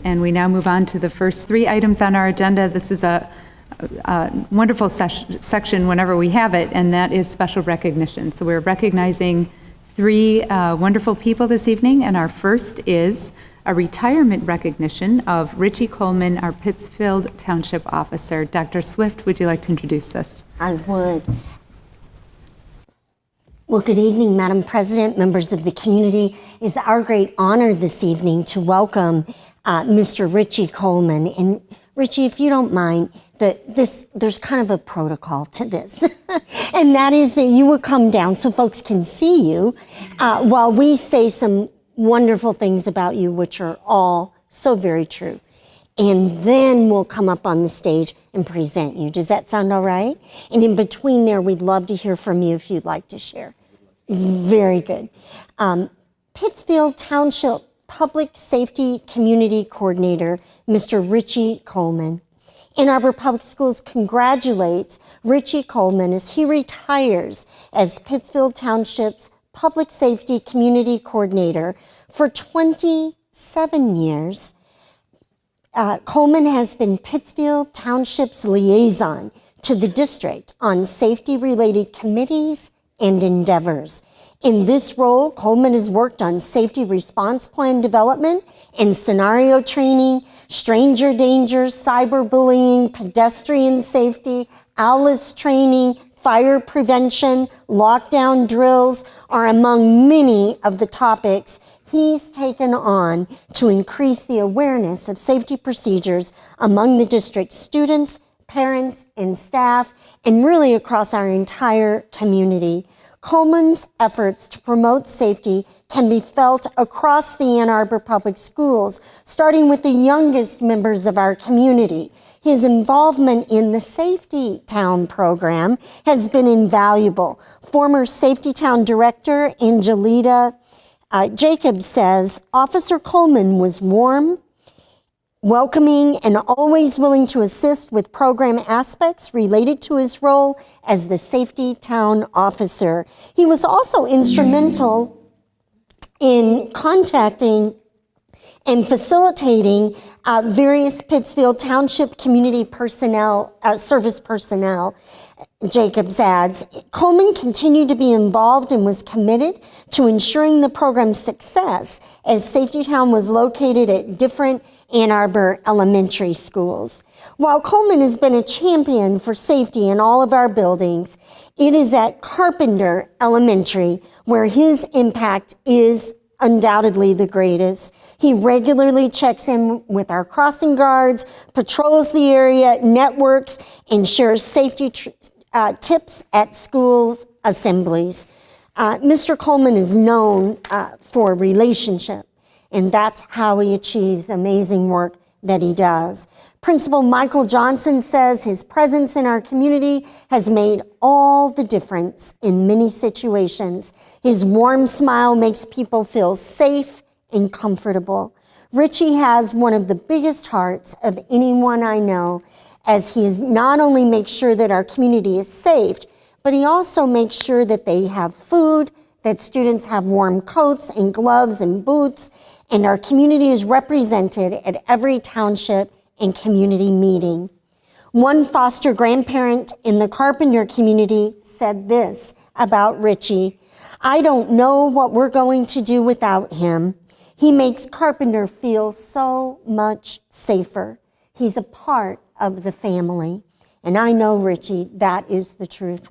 And we now move on to the first three items on our agenda. This is a wonderful section whenever we have it, and that is special recognition. So we're recognizing three wonderful people this evening, and our first is a retirement recognition of Ritchie Coleman, our Pittsfield Township officer. Dr. Swift, would you like to introduce this? I would. Well, good evening, Madam President, members of the community. It's our great honor this evening to welcome Mr. Ritchie Coleman. And Ritchie, if you don't mind, there's kind of a protocol to this, and that is that you will come down so folks can see you while we say some wonderful things about you, which are all so very true. And then we'll come up on the stage and present you. Does that sound all right? And in between there, we'd love to hear from you if you'd like to share. Very good. Pittsfield Township Public Safety Community Coordinator, Mr. Ritchie Coleman. Ann Arbor Public Schools congratulates Ritchie Coleman as he retires as Pittsfield Township's Public Safety Community Coordinator for 27 years. Coleman has been Pittsfield Township's liaison to the district on safety-related committees and endeavors. In this role, Coleman has worked on safety response plan development and scenario training, stranger danger, cyberbullying, pedestrian safety, ALICE training, fire prevention, lockdown drills are among many of the topics he's taken on to increase the awareness of safety procedures among the district's students, parents, and staff, and really across our entire community. Coleman's efforts to promote safety can be felt across the Ann Arbor Public Schools, starting with the youngest members of our community. His involvement in the Safety Town program has been invaluable. Former Safety Town Director Angelita Jacobs says, Officer Coleman was warm, welcoming, and always willing to assist with program aspects related to his role as the Safety Town officer. He was also instrumental in contacting and facilitating various Pittsfield Township community personnel, service personnel. Jacobs adds, Coleman continued to be involved and was committed to ensuring the program's success as Safety Town was located at different Ann Arbor elementary schools. While Coleman has been a champion for safety in all of our buildings, it is at Carpenter Elementary where his impact is undoubtedly the greatest. He regularly checks in with our crossing guards, patrols the area, networks, and shares safety tips at schools assemblies. Mr. Coleman is known for relationship, and that's how he achieves the amazing work that he does. Principal Michael Johnson says his presence in our community has made all the difference in many situations. His warm smile makes people feel safe and comfortable. Ritchie has one of the biggest hearts of anyone I know, as he not only makes sure that our community is safe, but he also makes sure that they have food, that students have warm coats and gloves and boots, and our community is represented at every township and community meeting. One foster grandparent in the Carpenter community said this about Ritchie, I don't know what we're going to do without him. He makes Carpenter feel so much safer. He's a part of the family. And I know, Ritchie, that is the truth.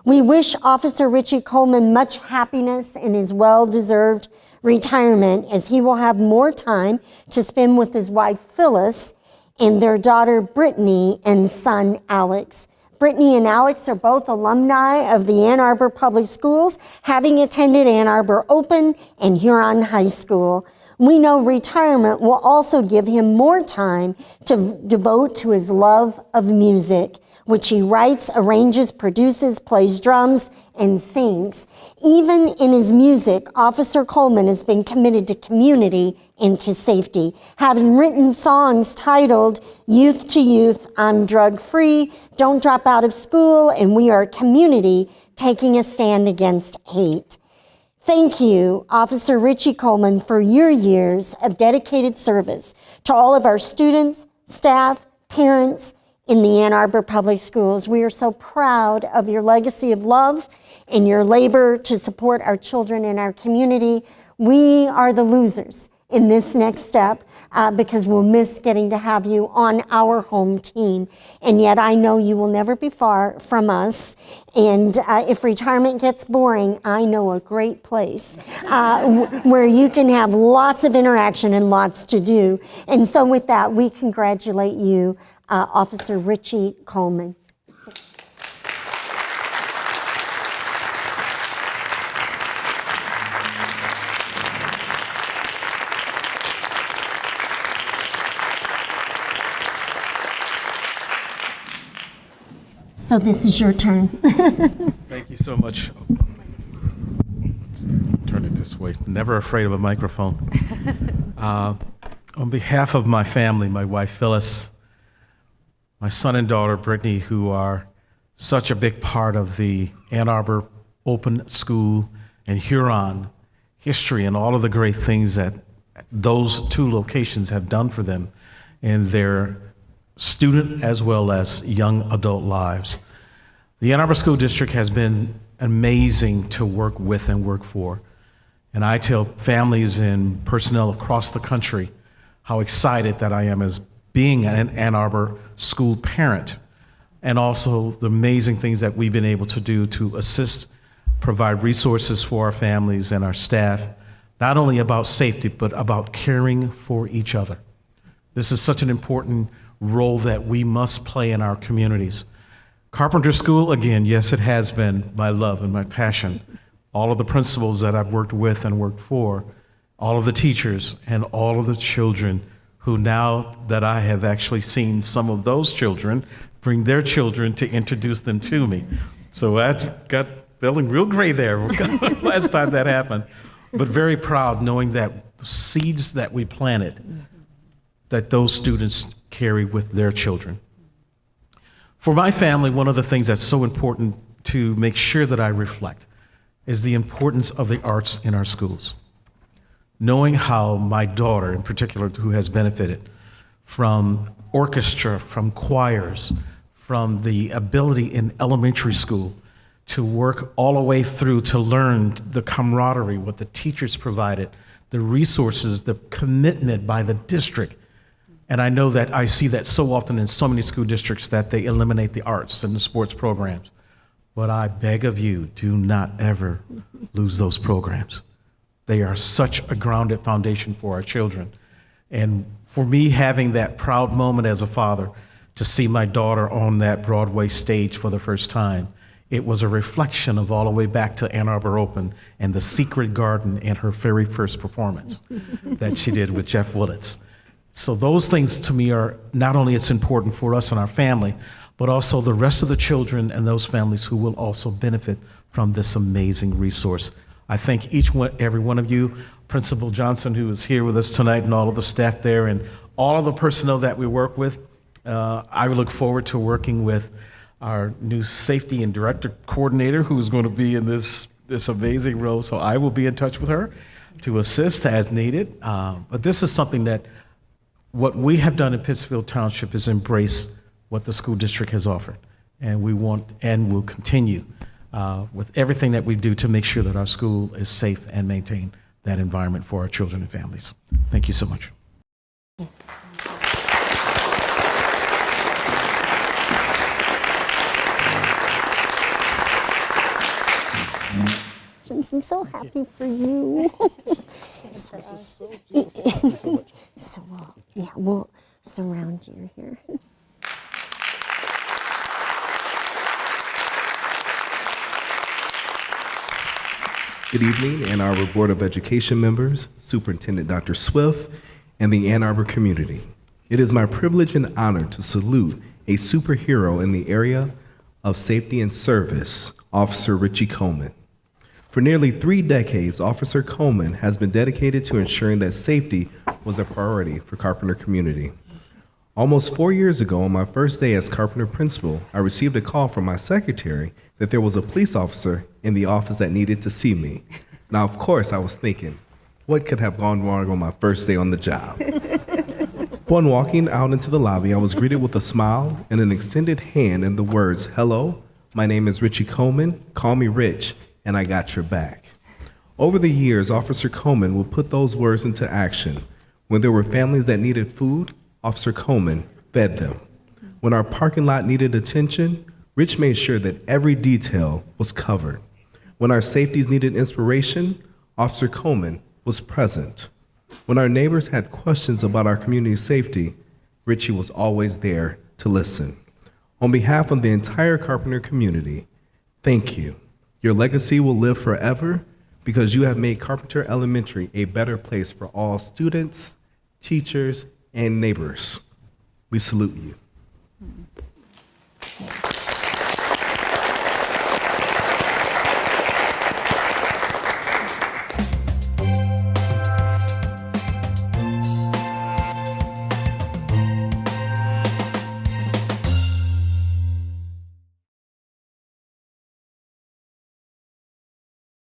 We wish Officer Ritchie Coleman much happiness in his well-deserved retirement, as he will have more time to spend with his wife, Phyllis, and their daughter, Brittany, and son, Alex. Brittany and Alex are both alumni of the Ann Arbor Public Schools, having attended Ann Arbor Open and Huron High School. We know retirement will also give him more time to devote to his love of music, which he writes, arranges, produces, plays drums, and sings. Even in his music, Officer Coleman has been committed to community and to safety, having written songs titled Youth to Youth, I'm Drug Free, Don't Drop Out of School, and We Are a Community, Taking a Stand Against Hate. Thank you, Officer Ritchie Coleman, for your years of dedicated service to all of our students, staff, parents in the Ann Arbor Public Schools. We are so proud of your legacy of love and your labor to support our children in our community. We are the losers in this next step because we'll miss getting to have you on our home team. And yet I know you will never be far from us. And if retirement gets boring, I know a great place where you can have lots of interaction and lots to do. And so with that, we congratulate you, Officer Ritchie Coleman. So this is your turn. Thank you so much. Turn it this way. Never afraid of a microphone. On behalf of my family, my wife Phyllis, my son and daughter Brittany, who are such a big part of the Ann Arbor Open School and Huron history and all of the great things that those two locations have done for them in their student as well as young adult lives. The Ann Arbor School District has been amazing to work with and work for. And I tell families and personnel across the country how excited that I am as being an Ann Arbor school parent, and also the amazing things that we've been able to do to assist, provide resources for our families and our staff, not only about safety, but about caring for each other. This is such an important role that we must play in our communities. Carpenter School, again, yes, it has been my love and my passion. All of the principals that I've worked with and worked for, all of the teachers and all of the children who, now that I have actually seen some of those children bring their children to introduce them to me. So I got feeling real gray there last time that happened, but very proud knowing that the seeds that we planted, that those students carry with their children. For my family, one of the things that's so important to make sure that I reflect is the importance of the arts in our schools. Knowing how my daughter, in particular, who has benefited from orchestra, from choirs, from the ability in elementary school to work all the way through to learn the camaraderie, what the teachers provided, the resources, the commitment by the district. And I know that I see that so often in so many school districts that they eliminate the arts and the sports programs. But I beg of you, do not ever lose those programs. They are such a grounded foundation for our children. And for me, having that proud moment as a father to see my daughter on that Broadway stage for the first time, it was a reflection of all the way back to Ann Arbor Open and the Secret Garden and her very first performance that she did with Jeff Willits. So those things to me are not only it's important for us and our family, but also the rest of the children and those families who will also benefit from this amazing resource. I thank every one of you, Principal Johnson, who is here with us tonight, and all of the staff there, and all of the personnel that we work with. I look forward to working with our new safety and director coordinator, who's going to be in this amazing role. So I will be in touch with her to assist as needed. But this is something that what we have done in Pittsfield Township is embrace what the school district has offered. And we want and will continue with everything that we do to make sure that our school is safe and maintain that environment for our children and families. Thank you so much. I'm so happy for you. So yeah, we'll surround you here. Good evening, Ann Arbor Board of Education members, Superintendent Dr. Swift, and the Ann Arbor community. It is my privilege and honor to salute a superhero in the area of safety and service, Officer Ritchie Coleman. For nearly 3 decades, Officer Coleman has been dedicated to ensuring that safety was a priority for Carpenter community. Almost 4 years ago, on my first day as Carpenter principal, I received a call from my secretary that there was a police officer in the office that needed to see me. Now, of course, I was thinking, what could have gone wrong on my first day on the job? Upon walking out into the lobby, I was greeted with a smile and an extended hand and the words, "Hello, my name is Ritchie Coleman. Call me Rich, and I got your back." Over the years, Officer Coleman would put those words into action. When there were families that needed food, Officer Coleman fed them. When our parking lot needed attention, Rich made sure that every detail was covered. When our safeties needed inspiration, Officer Coleman was present. When our neighbors had questions about our community safety, Ritchie was always there to listen. On behalf of the entire Carpenter community, thank you. Your legacy will live forever because you have made Carpenter Elementary a better place for all students, teachers, and neighbors. We salute you.